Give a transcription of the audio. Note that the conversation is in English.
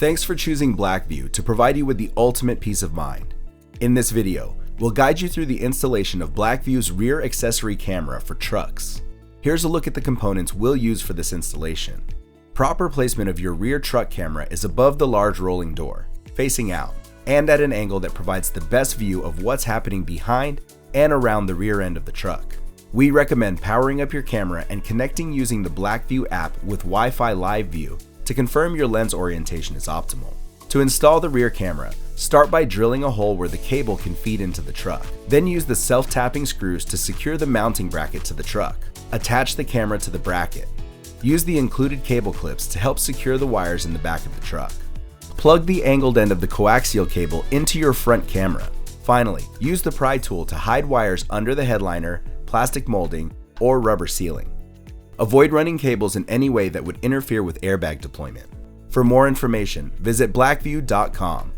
Thanks for choosing BlackVue to provide you with the ultimate peace of mind. In this video, we'll guide you through the installation of BlackVue's rear accessory camera for trucks. Here's a look at the components we'll use for this installation. Proper placement of your rear truck camera is above the large rolling door, facing out, and at an angle that provides the best view of what's happening behind and around the rear end of the truck. We recommend powering up your camera and connecting using the BlackVue app with Wi-Fi Live View to confirm your lens orientation is optimal. To install the rear camera, start by drilling a hole where the cable can feed into the truck. Then use the self-tapping screws to secure the mounting bracket to the truck. Attach the camera to the bracket. Use the included cable clips to help secure the wires in the back of the truck. Plug the angled end of the coaxial cable into your front camera. Finally, use the pry tool to hide wires under the headliner, plastic molding, or rubber sealing. Avoid running cables in any way that would interfere with airbag deployment. For more information, visit BlackVue.com.